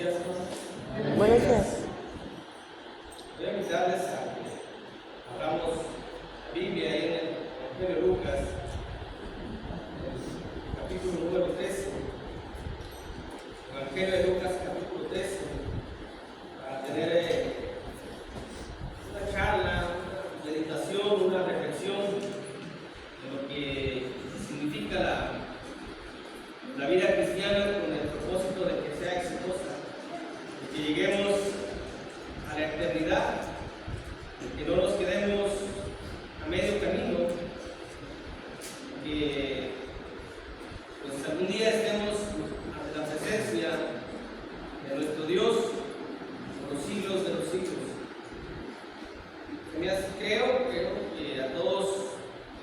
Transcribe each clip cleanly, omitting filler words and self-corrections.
días, hermanos. Buenos días. Voy a invitarles a que abramos la Biblia ahí en el Evangelio de Lucas, el capítulo número 13. Evangelio de Lucas, capítulo 13, para tener una charla, una meditación, una reflexión de lo que significa la vida cristiana con el propósito de que sea exitosa, de que lleguemos a la eternidad, de que no nos quedemos a medio camino, que pues algún día estemos ante la presencia de nuestro Dios por los siglos de los siglos. Creo que a todos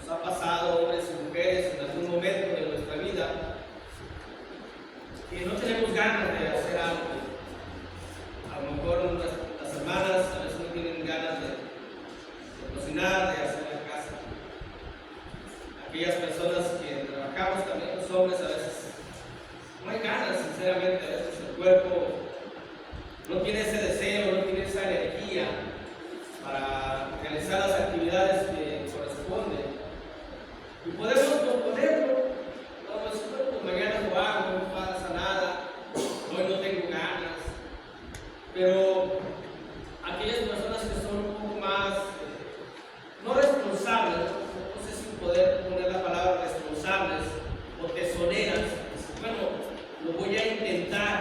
nos ha pasado, hombres y mujeres, en algún momento de nuestra vida, que no tenemos ganas de hacer algo. A lo mejor las hermanas a veces no tienen ganas de cocinar, de hacer la casa. Aquellas personas que trabajamos también, los hombres, a veces no hay ganas, sinceramente. A veces el cuerpo no tiene ese deseo, no tiene esa energía para realizar las actividades que corresponden. Y podemos posponerlo. Pues mañana lo hago, no pasa nada, hoy no tengo ganas. Pero aquellas personas que son un poco más, no responsables, no sé si poder poner la palabra responsables o tesoneras, bueno, lo voy a intentar,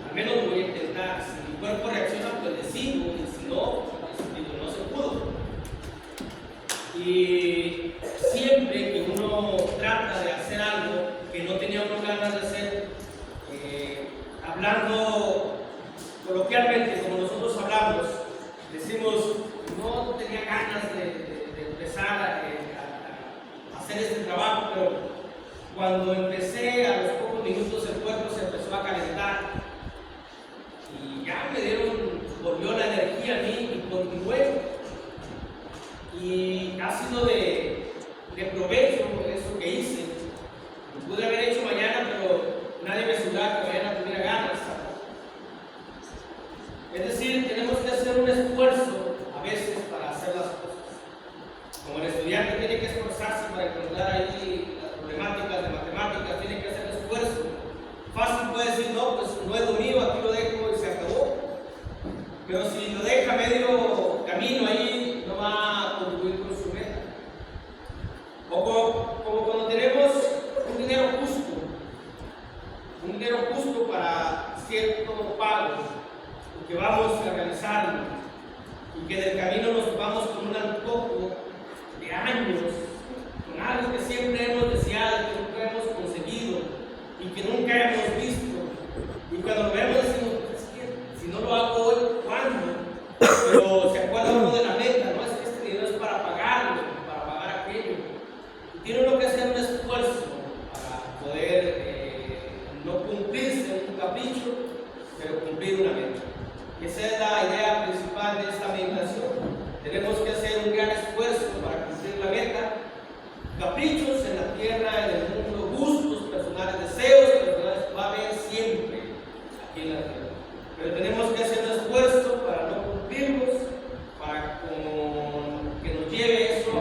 al menos lo voy a intentar. Si mi cuerpo reacciona, pues le sigo, y si no, pues digo, no se pudo. Y siempre que uno trata de hacer algo que no tenía uno ganas de hacer, hablando coloquialmente, como nosotros hablamos, decimos, no tenía ganas de empezar a hacer este trabajo, pero cuando empecé, a los pocos minutos el cuerpo se empezó a calentar y ya volvió la energía a mí y continué. Y ha sido de provecho eso que hice. Lo pude haber hecho mañana, pero nadie me aseguraba que mañana tuviera ganas. Es decir, tenemos que hacer un esfuerzo a veces para hacer las cosas. Como el estudiante tiene que esforzarse para encontrar ahí las problemáticas de matemáticas, tiene que hacer esfuerzo. Fácil puede decir, no, pues no es lo mío, aquí lo dejo y se acabó. Pero si lo deja medio camino ahí, no va a contribuir con su meta. O como cuando tenemos un dinero justo para cierto pago, y que vamos a realizarlo, y que del camino nos vamos con un antojo de años, con algo que siempre hemos deseado, que nunca hemos conseguido, y que nunca hemos visto. Y cuando lo vemos decimos, es que si no lo hago hoy, ¿cuándo? Pero se acuerda uno de la meta, ¿no? Es que este dinero es para pagarlo, para pagar aquello. Y tiene uno que hacer un esfuerzo para poder no cumplirse un capricho, pero cumplir una meta. Esa es la idea principal de esta meditación. Tenemos que hacer un gran esfuerzo para cumplir la meta. Caprichos en la tierra, en el mundo, gustos personales, deseos personales, va a haber siempre aquí en la tierra. Pero tenemos que hacer un esfuerzo para no cumplirlos, para que nos lleve eso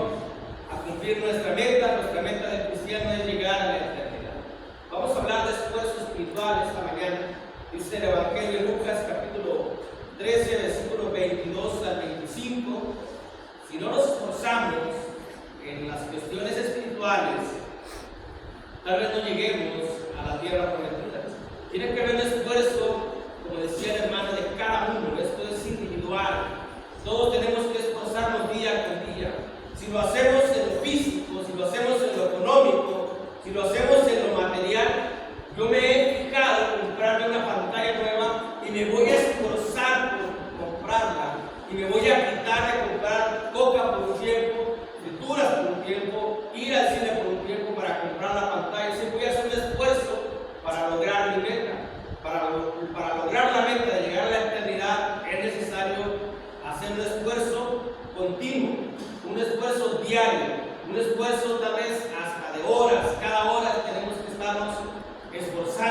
a cumplir nuestra meta. Nuestra meta del cristiano es llegar a la eternidad. Vamos a hablar de esfuerzo espiritual esta mañana. Dice el Evangelio de Lucas, capítulo 13, versículos 22 al 25. Si no nos esforzamos en las cuestiones espirituales, tal vez no lleguemos a la tierra prometida. Tiene que haber un esfuerzo, como decía el hermano, de cada uno. Esto es individual. Todos tenemos que esforzarnos día con día. Si lo hacemos en lo físico, si lo hacemos en lo económico, si lo hacemos en lo material, yo me he fijado en comprarme una pantalla nueva y me voy a esforzar por comprarla. Y me voy a quitar de comprar coca por un tiempo, frituras por un tiempo, ir al cine por un tiempo para comprar la pantalla. Si voy a hacer un esfuerzo para lograr mi meta. Para lograr la meta de llegar a la eternidad es necesario hacer un esfuerzo continuo, un esfuerzo diario, un esfuerzo tal vez hasta de horas. Cada hora tenemos que estarnos esforzando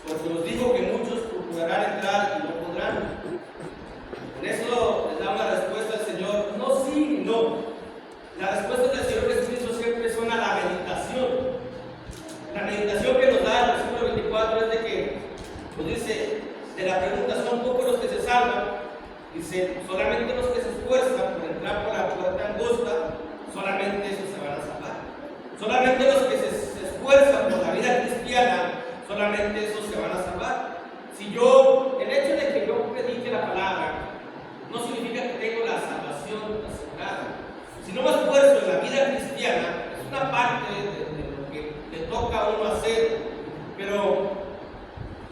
porque os digo que muchos procurarán entrar y no podrán. En eso les da una respuesta al Señor, no sí y no. Las respuestas del Señor Jesucristo siempre son a la meditación. La meditación que nos da el versículo 24 es de que, pues dice, de la pregunta, son pocos los que se salvan. Dice, solamente los que se esfuerzan por entrar por la puerta angosta, solamente esos se van a salvar. Solamente los que se esfuerzan por la vida cristiana, solamente esos se van a salvar. Si yo, el hecho de que yo predique la palabra, no significa que tengo la salvación asegurada. Si no me esfuerzo en la vida cristiana, es una parte de lo que le toca a uno hacer, pero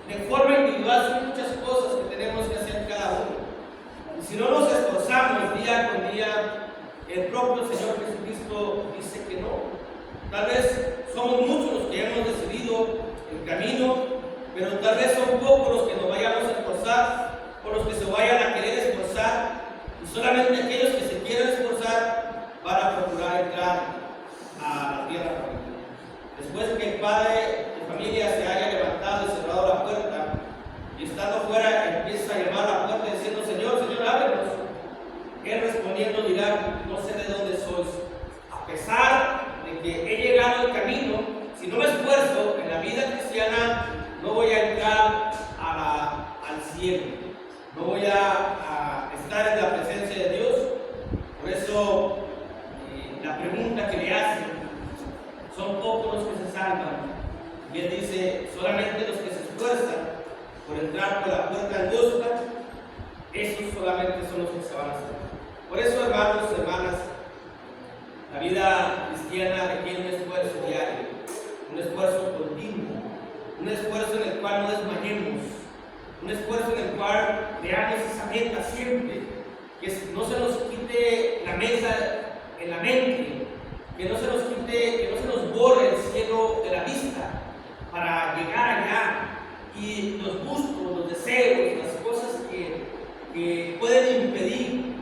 de forma individual son muchas cosas que tenemos que hacer cada uno. Y si no nos esforzamos día con día, el propio Señor Jesucristo dice que no. Tal vez somos muchos los que hemos decidido el camino, pero tal vez son pocos los que nos vayamos a esforzar, o los que se vayan a querer esforzar, y solamente aquellos que se quieran esforzar van a procurar entrar a la tierra prometida. Después que el padre de familia se haya levantado y cerrado la puerta, y estando fuera empieza a llamar a la puerta diciendo, Señor, Señor, ábrenos. Él respondiendo dirá, no sé de dónde sois. A pesar de que he llegado al camino, si no me esfuerzo en la vida cristiana, no voy a entrar al cielo. No voy a estar en la presencia de Dios. Por eso, la pregunta que le hacen, son pocos los que se salvan. Y él dice, solamente los que se esfuerzan por entrar por la puerta angosta, esos solamente son los que se van a salvar. Por eso, hermanos, hermanas, la vida cristiana requiere un esfuerzo diario, un esfuerzo continuo, un esfuerzo en el cual no desmayemos, un esfuerzo en el cual veamos esa meta siempre, que no se nos quite la meta en la mente, que no se nos quite, que no se nos borre el cielo de la vista para llegar allá. Y los gustos, los deseos, las cosas que pueden impedir,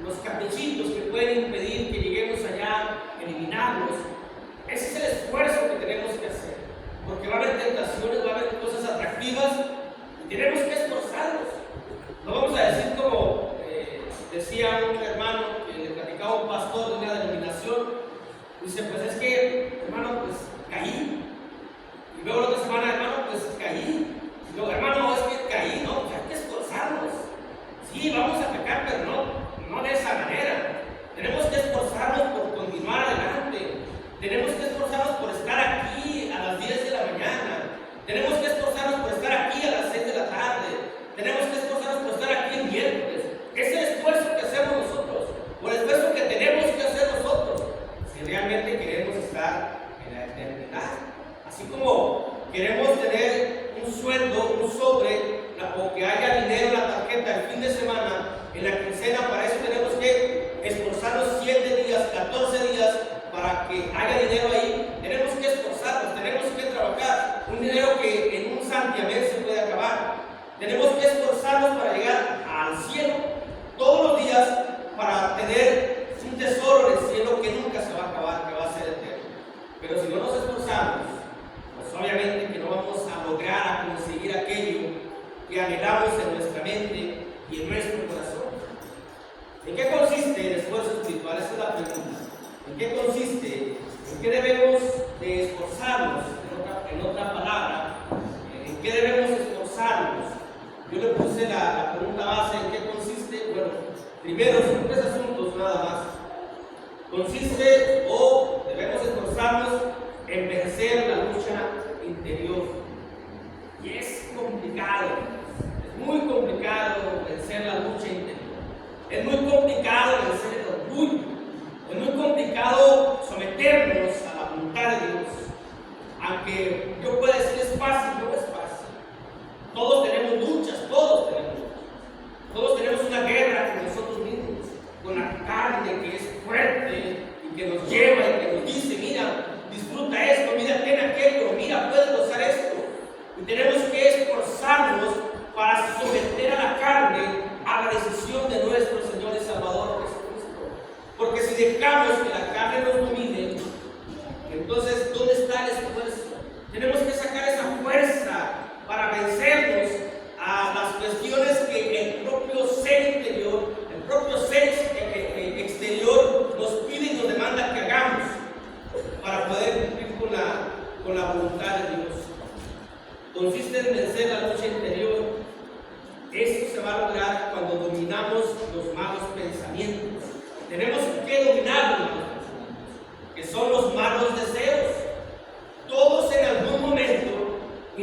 los caprichitos que pueden impedir que lleguemos allá, eliminarlos. Ese es el esfuerzo que tenemos que hacer, porque va a haber tentaciones, va a haber cosas atractivas y tenemos que esforzarnos. No vamos a decir como decía un hermano que le platicaba a un pastor de una denominación, dice, pues es que, hermano, pues caí. Y luego la otra semana, hermano, pues caí. Y luego, hermano, es que caí, no, pues hay que esforzarnos. Sí, vamos a pecar, pero no de esa manera. Tenemos que esforzarnos por continuar adelante. Tenemos que esforzarnos por estar aquí a las 10 de la mañana. Tenemos que esforzarnos por estar aquí a las 6 de la tarde. Tenemos que esforzarnos por estar aquí el miércoles. Es el esfuerzo que hacemos nosotros, o el esfuerzo que tenemos que hacer nosotros, si realmente queremos estar en la eternidad. Así como queremos tener un sueldo, un sobre, o que haya dinero en la tarjeta el fin de semana, en la quincena, para eso tenemos que esforzarnos 7 días, 14 días, para que haya dinero ahí. Tenemos que esforzarnos, tenemos que trabajar, un dinero que en un santiamén se puede acabar. Tenemos que esforzarnos para llegar al cielo todos los días, para tener un tesoro del cielo que nunca se va a acabar, que va a ser eterno. Pero si no nos esforzamos, pues obviamente que no vamos a lograr a conseguir aquello que anhelamos en nuestra mente y en nuestro corazón. ¿En qué consiste el esfuerzo espiritual? Esa es la pregunta. ¿En qué consiste? ¿En qué debemos de esforzarnos? En otra palabra, ¿en qué debemos esforzarnos? Yo le puse la pregunta base, ¿en qué consiste? Bueno, primero son 3 asuntos nada más. Consiste o debemos esforzarnos en vencer la lucha interior. Y es complicado, es muy complicado vencer la lucha interior. Es muy complicado vencer el orgullo. Es muy complicado someternos a la voluntad de Dios. Aunque yo pueda decir es fácil, no es fácil. Todos tenemos luchas, todos tenemos luchas. Todos tenemos una guerra con nosotros mismos, con la carne que es fuerte y que nos lleva y que nos dice, mira, disfruta esto, mira, ten aquello, mira, puedes gozar esto. Y tenemos que esforzarnos para someter a la carne a la decisión de nuestro Señor y Salvador Jesucristo. Porque si dejamos que la carne nos domine, entonces, ¿dónde está el esfuerzo? Tenemos que sacar esa fuerza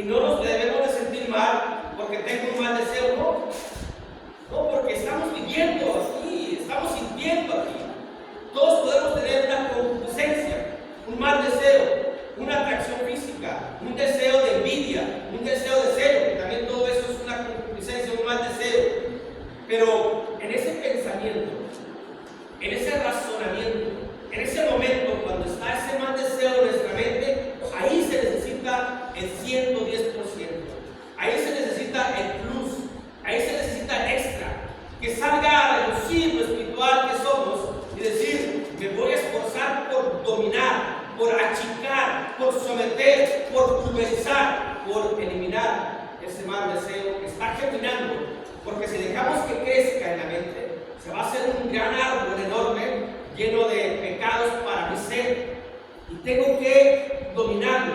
Y no nos debemos de sentir mal porque tengo un mal deseo, no, porque estamos viviendo aquí, estamos sintiendo aquí. Todos podemos tener una concupiscencia, un mal deseo, una atracción física, un deseo de envidia, un deseo de celo, que también todo eso es una concupiscencia, un mal deseo. Pero en ese pensamiento, en ese razonamiento, en ese momento, cuando está ese mal deseo en nuestra mente, ahí se necesita el 110%. Ahí se necesita el plus, ahí se necesita el extra, que salga a relucir lo espiritual que somos y decir, me voy a esforzar por dominar, por achicar, por someter, por pulverizar, por eliminar ese mal deseo que está germinando, porque si dejamos que crezca en la mente, se va a hacer un gran árbol enorme, lleno de pecados para mi ser, y tengo que dominarlo,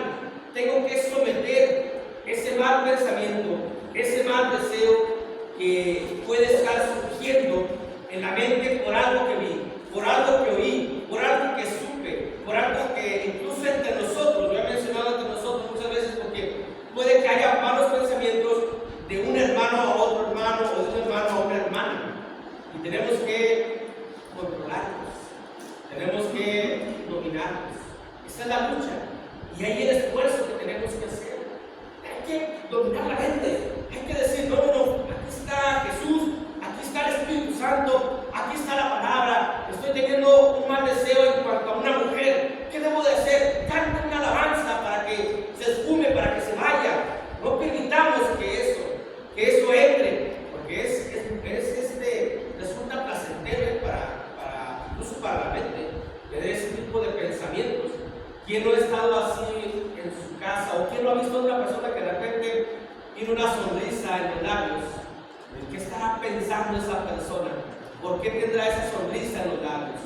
tengo que someter ese mal pensamiento, ese mal deseo que puede estar surgiendo en la mente por algo que vi, por algo que oí, por algo que supe, por algo que incluso entre nosotros, yo he mencionado entre nosotros muchas veces, porque puede que haya malos pensamientos de un hermano a otro hermano o de un hermano a una hermana, y tenemos que controlarlos, tenemos que dominarlos. Esa es la lucha, y ahí el esfuerzo que tenemos que hacer. Hay que dominar la mente, hay que decir, no, aquí está Jesús, aquí está el Espíritu Santo, aquí está la palabra, estoy teniendo un mal deseo en cuanto a una mujer, ¿qué debo de hacer? Cante una alabanza para que se esfume, para que se vaya. No permitamos que eso entre, porque resulta placentero incluso para la mente, tener ese tipo de pensamientos. ¿Quién no ha estado así en su casa? ¿O quién no ha visto a una persona que de repente tiene una sonrisa en los labios? ¿En qué estará pensando esa persona? ¿Por qué tendrá esa sonrisa en los labios?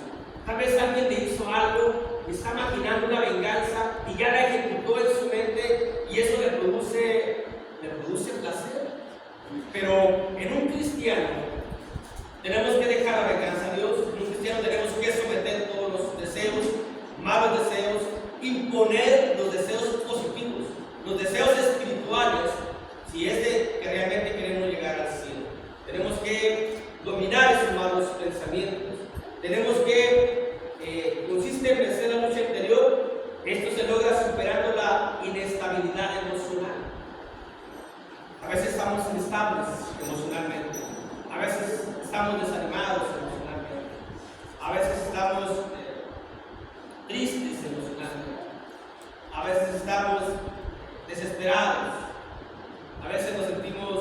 Tal vez alguien le hizo algo y está maquinando una venganza y ya la ejecutó en su mente y eso le produce placer. Pero en un cristiano tenemos que dejar la venganza a Dios. En un cristiano tenemos que someter todos los deseos, malos deseos, imponer los deseos positivos, los deseos espirituales, si es de que realmente queremos llegar al cielo. Tenemos que dominar esos malos pensamientos. Tenemos que, consiste en vencer la lucha interior. Esto se logra superando la inestabilidad emocional. A veces estamos inestables emocionalmente. A veces estamos desanimados emocionalmente. A veces estamos tristes emocionalmente. A veces estamos desesperados. A veces nos sentimos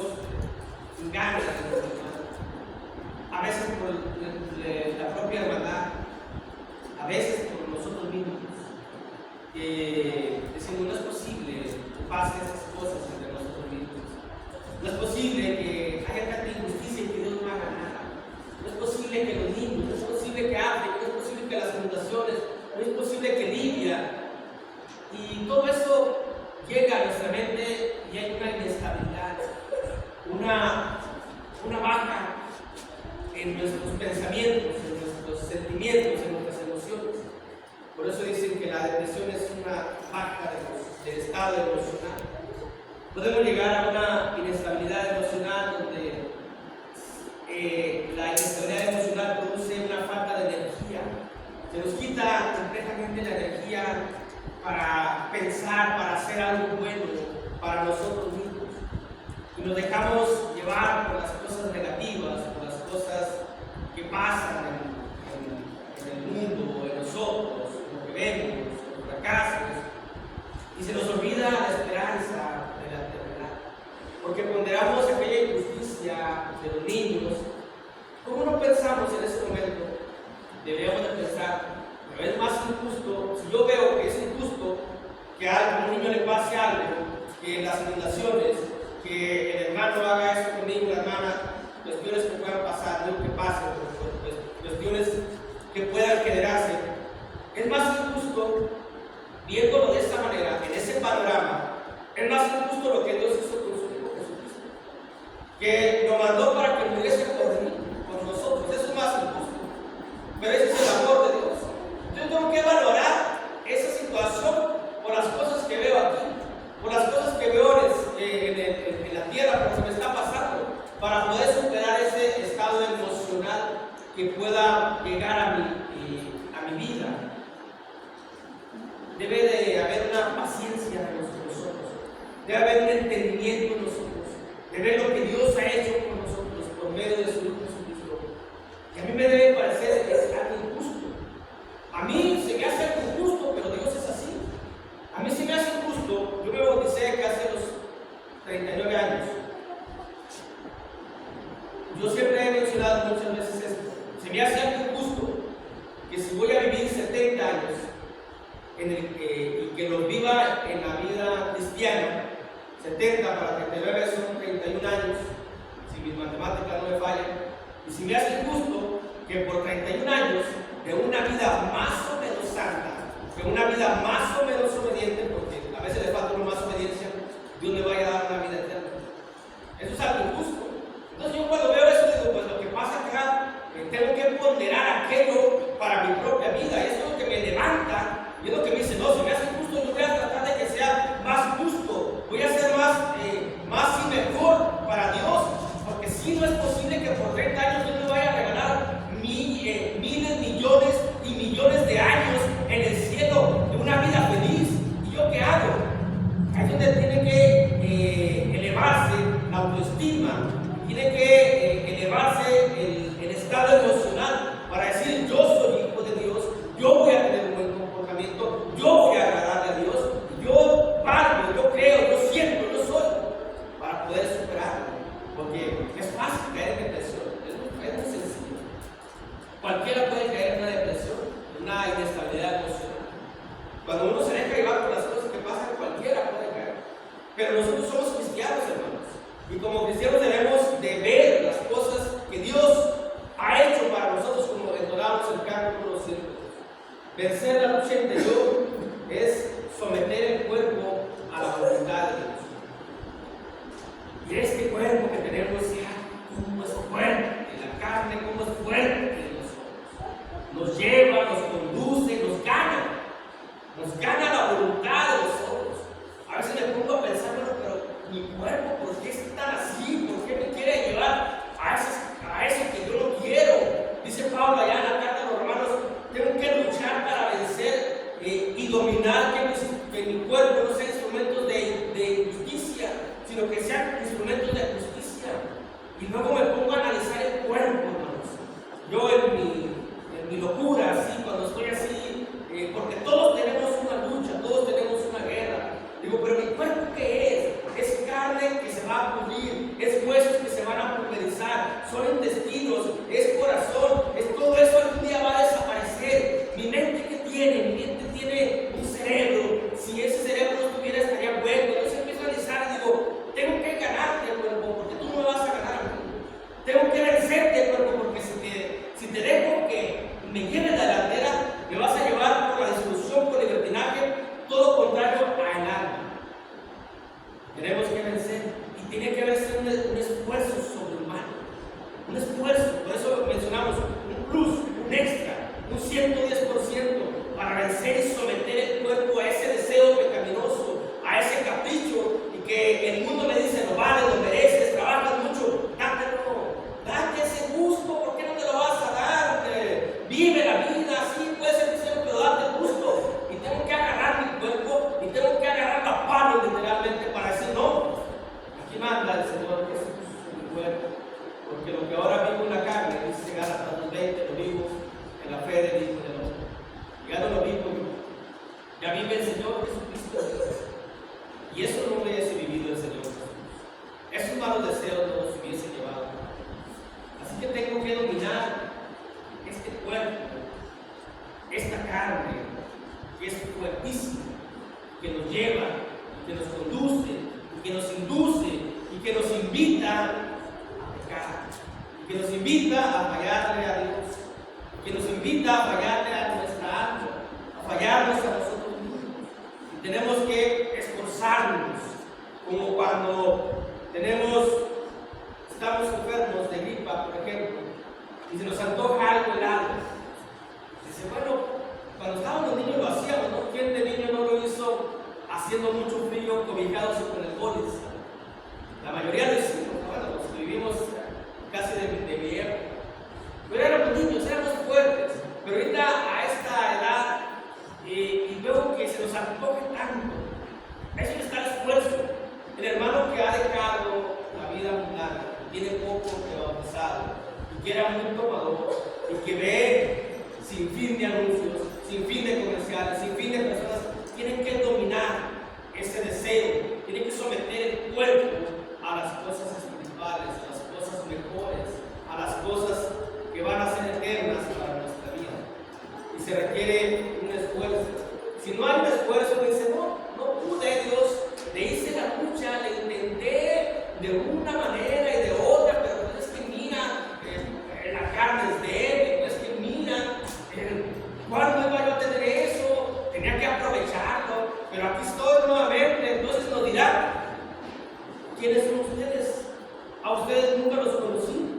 sin ganas de continuar. A veces por la propia hermandad. A veces por nosotros mismos. Decimos, no es posible que pasen esas cosas entre nosotros mismos. No es posible que haya tanta injusticia y que Dios no haga nada. No es posible que los niños, no es posible que África, no es posible que las inundaciones, no es posible que Libia. Y todo eso llega a nuestra mente y hay una inestabilidad, una baja en nuestros pensamientos, en nuestros sentimientos, en nuestras emociones. Por eso dicen que la depresión es una baja del estado emocional. Podemos llegar a una inestabilidad emocional donde la inestabilidad emocional produce una falta de energía. Se nos quita completamente la energía para pensar, para hacer algo bueno para nosotros mismos. Y nos dejamos llevar por las cosas negativas, por las cosas que pasan en el mundo, en nosotros, en lo que vemos, en los fracasos. Y se nos olvida la esperanza de la eternidad. Porque ponderamos aquella injusticia de los niños. ¿Cómo no pensamos en ese momento? Deberíamos de pensar, pero es más injusto, si yo veo que es injusto que a un niño le pase algo, que las inundaciones, que el hermano haga eso conmigo, la hermana, cuestiones que puedan pasar, no que pasen, cuestiones que puedan generarse. Es más injusto, viéndolo de esta manera, en ese panorama, es más injusto lo que Dios hizo con su Hijo Jesucristo, que lo mandó para que muriese por nosotros. Eso es más injusto. Pero ese es el amor de Dios. Yo tengo que valorar esa situación por las cosas que veo aquí, por las cosas que veo en el que pueda llegar a mi vida. Debe de haber una paciencia en nosotros, debe haber un entendimiento en nosotros, de ver lo que Dios ha hecho con nosotros por medio de su Hijo Jesucristo. Y a mí me debe parecer que es algo injusto. A mí se me hace algo injusto, pero Dios es así. A mí se me hace injusto. Yo me bauticé casi a los 39 años. Yo siempre he mencionado muchas veces esto. Se me hace algo injusto que si voy a vivir 70 años y que los viva en la vida cristiana, 70 para 39 son 31 años, si mis matemáticas no me fallan, y si me hace injusto que por 31 años de una vida más o menos santa, de una vida más o menos obediente, porque a veces le falta una más obediencia, Dios le vaya a dar una vida eterna. Eso es algo injusto. Entonces yo cuando veo eso digo, pues lo que pasa acá, tengo que ponderar aquello para mi propia vida, y eso es lo que me levanta, y es lo que me dice, no, si me hace injusto, yo voy a tratar de que sea más justo, voy a ser más y mejor para Dios, porque si no es posible que por 30 años Dios me vaya a regalar miles, millones y millones de años en el cielo, de una vida feliz. ¿Y yo qué hago? Ahí es donde tiene que elevarse la autoestima, tiene que elevarse el estado emocional para decir, yo soy hijo de Dios, yo voy a tener un buen comportamiento, yo voy a agradarle a Dios, yo valgo, yo creo, yo siento, yo soy, para poder superarlo. Porque es fácil caer en depresión, es muy sencillo. Cualquiera puede caer en una depresión, en una inestabilidad emocional. Cuando uno se deja llevar por las cosas que pasan, cualquiera puede caer. Pero nosotros somos cristianos, hermanos. Y como cristianos debemos de ver las cosas que Dios ha hecho para nosotros, como entonábamos el canto con los círculos. Vencer la lucha interior es someter el cuerpo a la voluntad de Dios. Y este cuerpo que tenemos, cómo es fuerte, la carne, cómo es fuerte en nosotros. Nos lleva, nos conduce, nos gana la voluntad de nosotros. A veces me pongo a pensar, pero mi cuerpo, ¿por qué es tan así? ¿Por qué me quiere llevar a eso que yo no quiero? Dice Pablo allá en la carta a los Romanos, tengo que luchar para vencer y dominar que mi cuerpo no sea instrumentos de injusticia, sino que sean instrumentos de justicia. Y luego me pongo a analizar el cuerpo, hermanos. Yo en mi locura, así, cuando estoy así, porque todos tenemos una lucha, todos tenemos una guerra. Digo, pero mi cuerpo, ¿qué es? Es carne que se va a pudrir, es huesos que se van a pulverizar, son intestinos, es corazón, es todo eso algún día va a desaparecer. Mi mente, ¿qué tiene? Mi mente tiene un cerebro. Si ese cerebro no estuviera, estaría muerto. Entonces empiezo a analizar y digo, tengo que ganarte, cuerpo, porque tú no me vas a ganar a mí. Tengo que vencerte, cuerpo, porque si te dejo que me lleve la delantera, me vas a llevar por la disolución, por el libertinaje, todo contrario al alma. Tenemos que vencer y tiene que haber un esfuerzo sobrehumano, un esfuerzo. Por eso mencionamos un plus, un extra, un 110% para vencer y someter el cuerpo a ese deseo pecaminoso, a ese capricho, y que el mundo me dice, no vale, lo mereces, trabajas mucho, date ese gusto, ¿por qué no te lo vas a dar? Vive la vida, sí, puede ser cristiano, pero date el gusto. Y tengo que agarrar mi cuerpo y tengo que agarrar la pala literalmente para decir, no, aquí manda el Señor Jesús en mi cuerpo, porque lo que ahora vivo en la carne, dice Gálatas 20, lo vivo en la fe del Hijo del Hombre. Ya no lo vivo yo, ya vive el Señor Jesucristo. Y eso no hubiese vivido el Señor Jesús. Esos malos deseos no los hubiese llevado. Así que tengo que dominar este cuerpo, esta carne, que es fuertísima, que nos lleva, que nos conduce, que nos induce y que nos invita a pecar, y que nos invita a fallarle a Dios, que nos invita a fallarle a nuestra alma, a fallarnos a nosotros mismos. Y tenemos que esforzarnos, como cuando estamos enfermos de gripa, por ejemplo, y se nos antoja algo helado. Dice, bueno, cuando estábamos niños lo hacíamos, ¿no? ¿Quién de niño no lo hizo haciendo mucho frío, cobijados con el bolis? La mayoría lo hicimos, bueno, los que vivimos casi de mi época. Pero éramos niños. ha dejado la vida mundana, tiene poco de bautizado, y que era muy tomador, y que ve sin fin de anuncios, sin fin de comerciales, sin fin de personas, tienen que dominar ese deseo, tienen que someter el cuerpo a las cosas espirituales, a las cosas mejores, a las cosas que van a ser eternas para nuestra vida. Y se requiere un esfuerzo. Si no hay un esfuerzo, dice, no pude, Dios, le hice la lucha, le intenté de una manera y de otra, pero pues es que mira, la carne es débil, es que mira, ¿cuándo iba yo a tener eso? Tenía que aprovecharlo, pero aquí estoy nuevamente. Entonces nos dirán, ¿quiénes son ustedes? A ustedes nunca los conocí.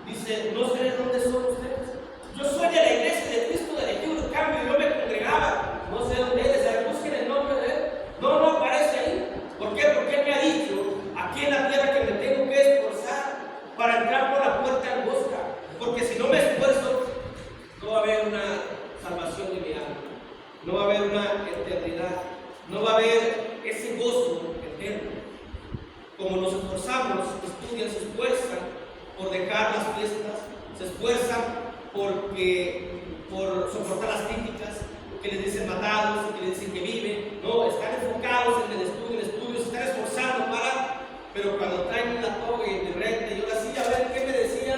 Dice, no sé de dónde son ustedes. Yo soy de la iglesia de Cristo del Ejido Cambio, yo me congregaba. No sé dónde eres, busquen el nombre de él. No aparece ahí. ¿Por qué? Porque él me ha dicho aquí en la tierra que me tengo que esforzar para entrar por la puerta angosta. Porque si no me esfuerzo, no va a haber una salvación de mi alma, no va a haber una eternidad, no va a haber ese gozo eterno. Como nos esforzamos, estudian, se esfuerzan por dejar las fiestas, se esfuerzan por soportar las críticas, que les dicen matados, que les dicen que viven. No, están enfocados en el estudio, se están esforzando pero cuando traen la toga y el recta, y ahora sí, a ver qué me decía,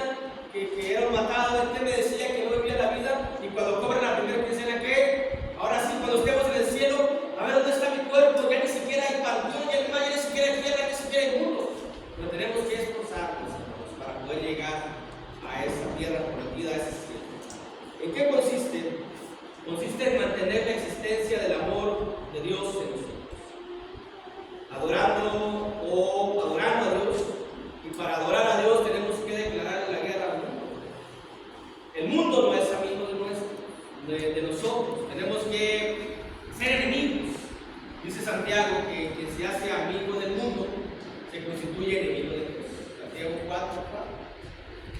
que era un matado, a ver qué me decía, que no vivía la vida, y cuando cobran la primera quincena, ¿qué? Ahora sí, cuando estemos en el cielo, a ver dónde está mi cuerpo, ya ni siquiera hay panteón, ya ni siquiera hay tierra, ni siquiera hay mundo. Pero tenemos que esforzarnos, hermanos, para poder llegar a esa tierra prometida, a ese cielo. ¿En qué consiste? Consiste en mantener la existencia del amor de Dios en nosotros, adorando a Dios, y para adorar a Dios tenemos que declarar la guerra al mundo. El mundo no es amigo de nosotros, tenemos que ser enemigos. Dice Santiago que quien se hace amigo del mundo se constituye enemigo de Dios. Santiago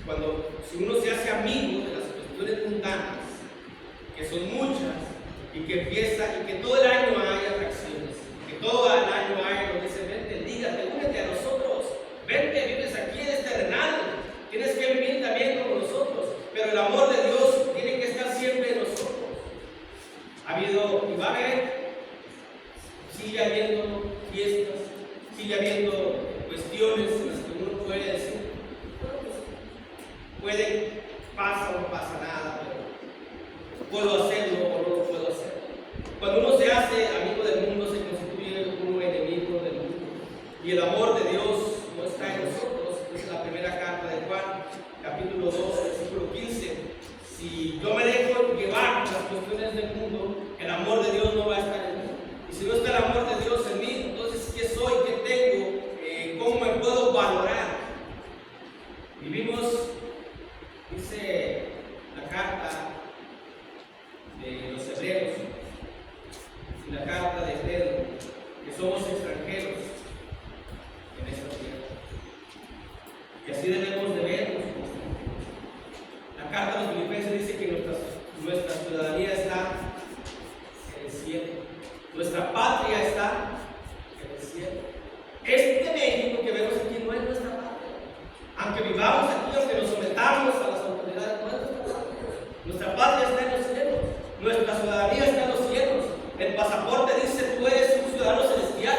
4:4. Si uno se hace amigo de las cuestiones mundanas, que son muchas, y que empieza, y que todo el año hay atracciones, que todo el año hay, nos dice, vente, dígate, únete a nosotros, vente, vives aquí, eres terrenal, tienes que vivir también como nosotros, pero el amor de Dios tiene que estar siempre en nosotros. Ha habido, y va a haber, sigue habiendo fiestas, sigue habiendo cuestiones en las que uno puede decir, puede, pasa o no pasa nada, pero puedo hacerlo o no lo puedo hacer. Cuando uno se hace amigo del mundo, se constituye uno enemigo del mundo. Y el amor de Dios no está en nosotros. Es la primera carta de Juan, capítulo 2, versículo 15. Si yo me dejo llevar por las cuestiones del mundo, el amor de Dios no va a estar en mí. Y si no está el amor de Dios en mí, entonces ¿qué soy? ¿Qué tengo? ¿Cómo me puedo valorar? Vivimos, dice la carta de los Hebreos y la carta de Pedro, que somos extranjeros en esta tierra, y así debemos de vernos. La carta de los Filipenses dice que nuestra ciudadanía está en el cielo, nuestra patria está en el cielo. Este México que vemos aquí no es nuestra patria, aunque vivamos aquí, aunque nos sometamos a las autoridades, no es nuestra patria. Nuestra patria está en los cielos, nuestra ciudadanía está en los cielos. El pasaporte dice, tú eres un ciudadano celestial,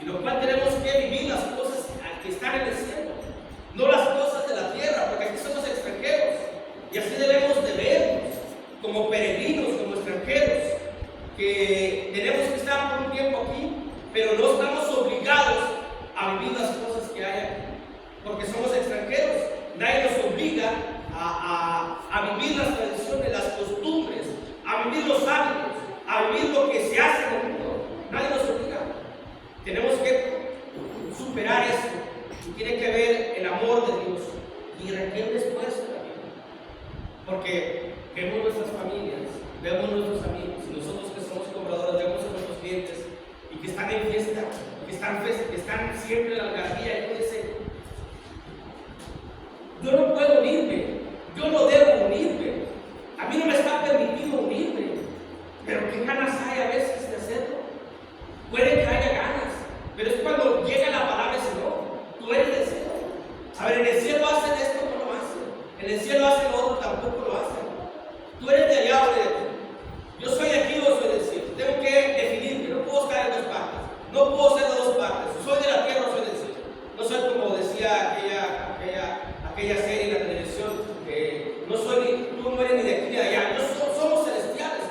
y lo cual tenemos que vivir las cosas que están en el cielo, no las cosas de la tierra, porque aquí somos extranjeros, y así debemos de vernos como peregrinos, como extranjeros, que tenemos que estar por un tiempo aquí, pero no estamos obligados a vivir las cosas que hay aquí, porque somos extranjeros. Nadie nos obliga a vivir las tradiciones, las costumbres, a vivir los hábitos, a vivir lo que se hace en el mundo. Nadie nos obliga. Tenemos que superar eso, y tiene que ver el amor de Dios, y requiere un esfuerzo también, porque vemos nuestras familias, vemos nuestros amigos, y nosotros que somos cobradores vemos a nuestros clientes, y que están en fiesta, que están siempre en la algarabía, y dicen, yo no puedo unirme, yo no debo unirme, a mí no me está permitido unirme, pero qué ganas hay a veces de hacerlo. Puede que haya ganas, pero es cuando llega la palabra En el cielo hace lo otro, tampoco lo hace. Tú eres de allá o eres de aquí. Yo soy de aquí o soy del cielo. Tengo que definirme, no puedo estar en dos partes. No puedo ser de dos partes. Soy de la tierra o soy del cielo. No soy como decía aquella serie en la televisión, que no soy tú no eres ni de aquí ni de allá. Somos celestiales.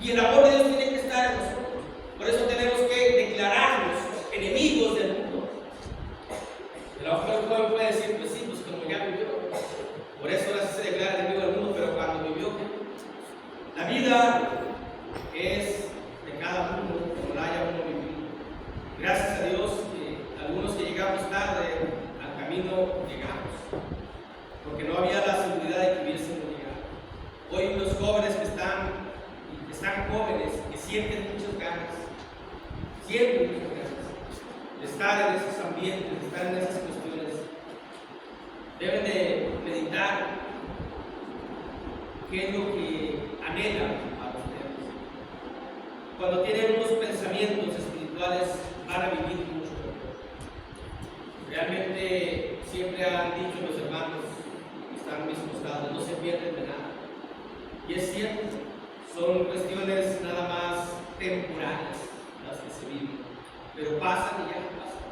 Y el amor de Dios tiene que estar en nosotros. Por eso tenemos que declararnos enemigos del mundo. El joven puede decir, pues sí, pues como ya vivió. Por eso ahora sí se declara enemigo del mundo, pero cuando vivió, la vida es de cada uno, como la haya uno vivido. Gracias a Dios, algunos que llegamos tarde al camino llegamos, porque no había la seguridad de que hubiésemos llegado. Hoy los jóvenes que están jóvenes, que sienten muchas ganas de estar en esos ambientes, de estar en esas cuestiones, deben de meditar qué es lo que anhelan para ustedes. Cuando tienen unos pensamientos espirituales, van a vivir mucho mejor. Realmente siempre han dicho los hermanos que están a mis costados, no se pierden de nada. Y es cierto, son cuestiones nada más temporales las que se viven, pero pasan y ya pasan.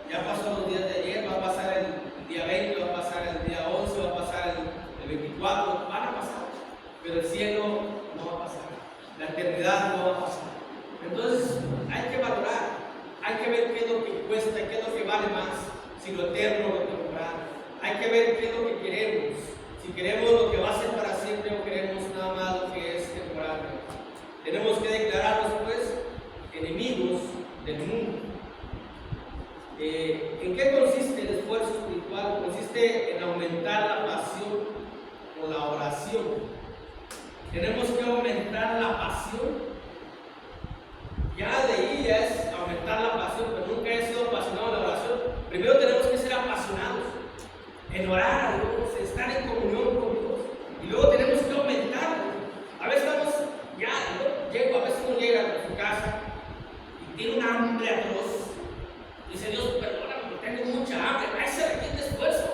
Ya pasó los días de ayer, va a pasar el día 20, va a pasar el día 11, va a pasar el 24, van a pasar, pero el cielo no va a pasar, la eternidad no va a pasar. Entonces hay que valorar, hay que ver qué es lo que cuesta, qué es lo que vale más, si lo eterno o lo temporal. Hay que ver qué es lo que queremos, si queremos lo que va a ser para siempre o queremos nada más lo que es temporal. Tenemos que declararnos pues enemigos del mundo. ¿En qué consiste el esfuerzo espiritual? Consiste en aumentar la pasión o la oración. Tenemos que aumentar la pasión. Ya de ahí ya es aumentar la pasión, pero nunca he sido apasionado en la oración. Primero tenemos que ser apasionados en orar a Dios, en estar en comunión con Dios. Y luego tenemos que aumentarlo. A veces estamos, a veces uno llega a su casa y tiene un hambre atroz. Dice Dios, perdóname, tengo mucha hambre. A ese requiere esfuerzo.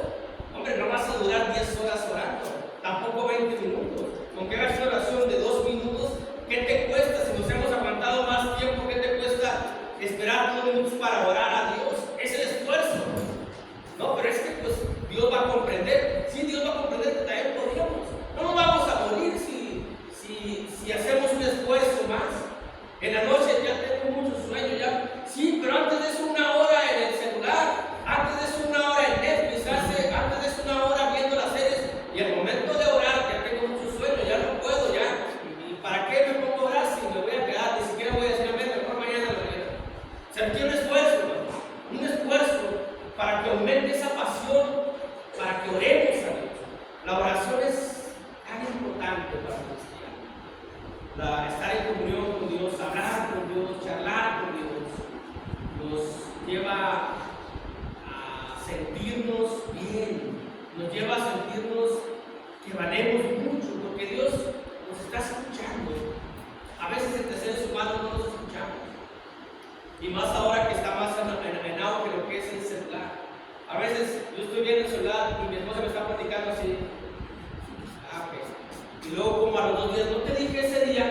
Hombre, no vas a durar 10 horas orando, tampoco 20 minutos. Con que hagas una oración de 2 minutos, ¿qué te cuesta? Si nos hemos aguantado más tiempo, ¿qué te cuesta esperar 2 minutos para orar a Dios? Es el esfuerzo. No, pero es que pues Dios va a comprender. Sí, Dios va a comprender que también podríamos. No nos vamos a morir si hacemos un esfuerzo más. En la noche ya tengo mucho sueño, ya. Sí, pero antes de eso 1 hora en el celular, antes de eso 1 hora en Netflix, antes de eso 1 hora viendo las series. Y al momento de orar ya tengo mucho sueño, ya no puedo, ya. ¿Y para qué me pongo a orar si me voy a quedar? Ni siquiera voy a decir amén, mejor mañana lo voy a hacer. Se requiere un esfuerzo para que aumente esa pasión, para que oremos a Dios. La oración es tan importante para el cristiano. Estar en comunión con Dios, hablar con Dios, charlar con Dios, nos lleva a sentirnos bien, nos lleva a sentirnos que valemos mucho, porque Dios nos está escuchando. A veces entre seres humanos no nos escuchamos, y más ahora que está más en auge lo que es el celular. A veces yo estoy viendo el celular y mi esposa me está platicando así. Y luego como a los 2 días, no te dije ese día.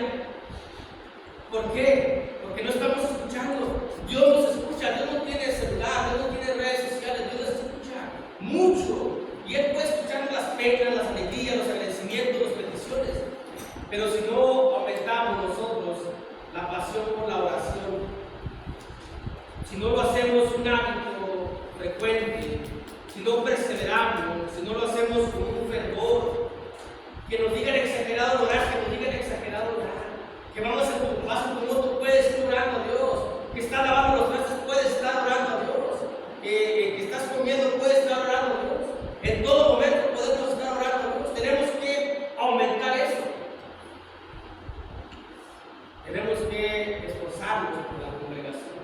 ¿Por qué? Porque no estamos escuchando. Dios nos escucha, Dios no tiene celular, Dios no tiene redes sociales, Dios nos escucha mucho. Y Él puede escuchar las penas, las alegrías, los agradecimientos, las peticiones. Pero si no aumentamos nosotros la pasión por la oración, si no lo hacemos un hábito frecuente, si no perseveramos, si no lo hacemos con un fervor, que nos digan exagerado orar, que nos digan exagerado orar, que vamos a tu paso con otro, puedes estar orando a Dios, que estás lavando los trastes, puedes estar orando a Dios, que estás comiendo, puedes estar orando a Dios. En todo momento podemos estar orando a Dios. Tenemos que aumentar eso. Tenemos que esforzarnos por la congregación,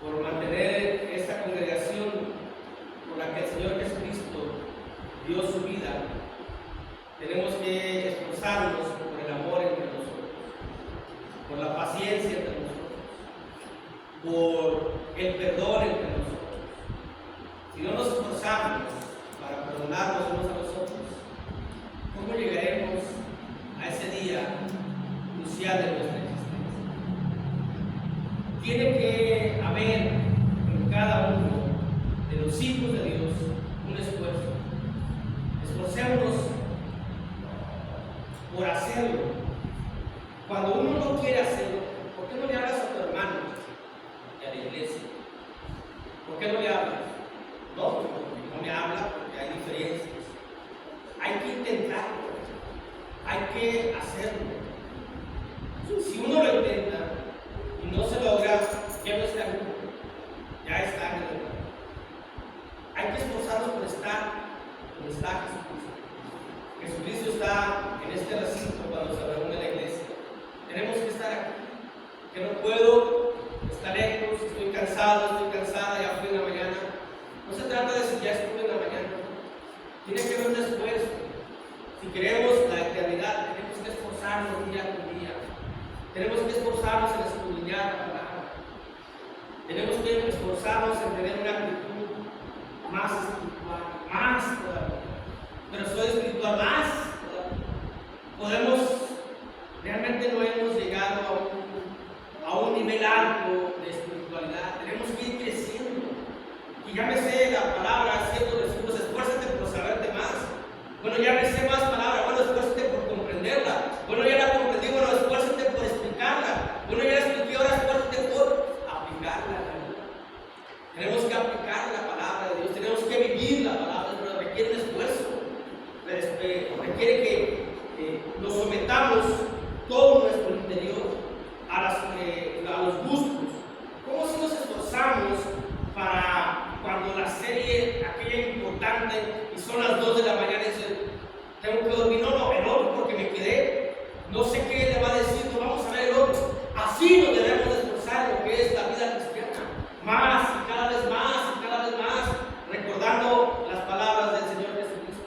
por mantener esta congregación por la que el Señor Jesucristo dio su vida. Tenemos que esforzarnos por el amor entre nosotros, por la paciencia entre nosotros, por el perdón entre nosotros. Si no nos esforzamos para abandonarnos unos a los otros, ¿cómo llegaremos a ese día crucial de nuestra existencia? Tiene que haber en cada uno de los hijos de Dios un esfuerzo. Esforcémonos por hacerlo. Cuando uno no quiere hacerlo, ¿por qué no le hablas a tu hermano y a la iglesia? ¿Por qué no le hablas? No, porque no me habla porque hay diferencias. Hay que intentarlo, hay que hacerlo. Si uno lo intenta y no se logra, ya no está en uno, ya está en el lugar. Hay que esforzarnos por estar donde está Jesucristo. Jesucristo está en este recinto cuando se reúne la iglesia. Tenemos que estar aquí. Que no puedo estar lejos, estoy cansado, estoy cansada, ya fui en la mañana. No se trata de si ya estuve en la mañana. Tiene que haber un esfuerzo. Si queremos la eternidad, tenemos que esforzarnos día con día. Tenemos que esforzarnos en escudriñar la palabra. Tenemos que esforzarnos en tener una actitud más espiritual, más todavía. Pero soy espiritual más todavía. Realmente no hemos llegado a un nivel alto de espiritualidad. Tenemos que ir creciendo. Y ya me sé la palabra, ciertos versículos, esfuérzate por saberte más. Bueno, ya me sé más palabra, bueno, esfuérzate por comprenderla. Bueno, ya la comprendí, bueno, esfuérzate por explicarla. Bueno, ya la expliqué, ahora esfuérzate por aplicarla. Tenemos que aplicar la palabra de Dios, tenemos que vivir la palabra, pero requiere un esfuerzo. Requiere que nos sometamos todo nuestro interior a los gustos. ¿Cómo si nos esforzamos para cuando la serie, aquella importante, y son las 2 de la mañana, dice, tengo que dormir? No, el otro porque me quedé, no sé qué le va a decir, no vamos a ver el otro. Así nos debemos de esforzar en lo que es la vida cristiana, más y cada vez más, recordando las palabras del Señor Jesucristo.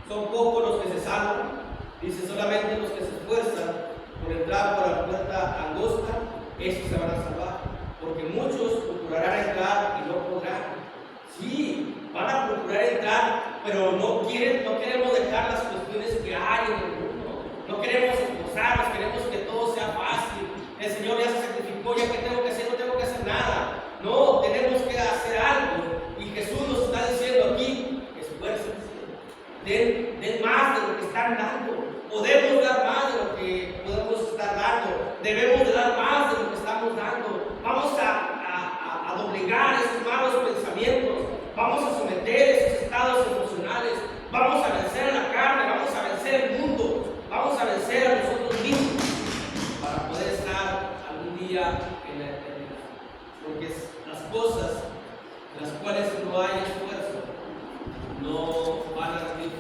Son pocos los que se salvan, dice, solamente los que se esfuerzan por entrar por la puerta angosta, esos se van a salvar, porque muchos procurarán entrar y no podrán. Sí, van a procurar entrar, pero no queremos dejar las cuestiones que hay en el mundo. No queremos esforzarnos, queremos que todo sea fácil. El Señor ya se sacrificó, ya que tengo que hacer, no tengo que hacer nada. No, tenemos que hacer algo. Y Jesús nos está diciendo aquí, esfuércense, den más de lo que están dando. Podemos dar más de lo que podemos estar dando. Debemos de dar más de lo que estamos dando. Vamos a doblegar esos malos pensamientos. Vamos a someter esos estados emocionales. Vamos a vencer a la carne. Vamos a vencer el mundo. Vamos a vencer a nosotros mismos para poder estar algún día en la eternidad. Porque las cosas en las cuales no hay esfuerzo no van a vivir.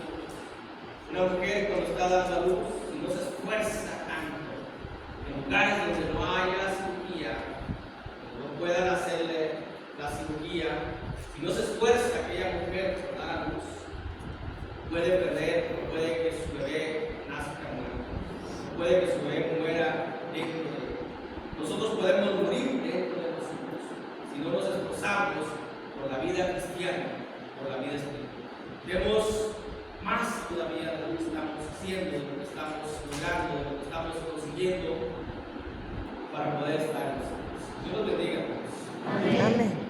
Una mujer cuando está dando a luz y no se esfuerza tanto en lugares donde no haya cirugía, donde no puedan hacerle la cirugía, si no se esfuerza aquella mujer por dar a luz, puede perder, puede que su bebé nazca muerto, puede que su bebé muera dentro de él. Nosotros podemos morir dentro de nosotros si no nos esforzamos por la vida cristiana, por la vida espiritual. Demos más todavía de lo que estamos haciendo, de lo que estamos logrando, de lo que estamos consiguiendo para poder estar en nosotros. Dios los bendiga. Amén.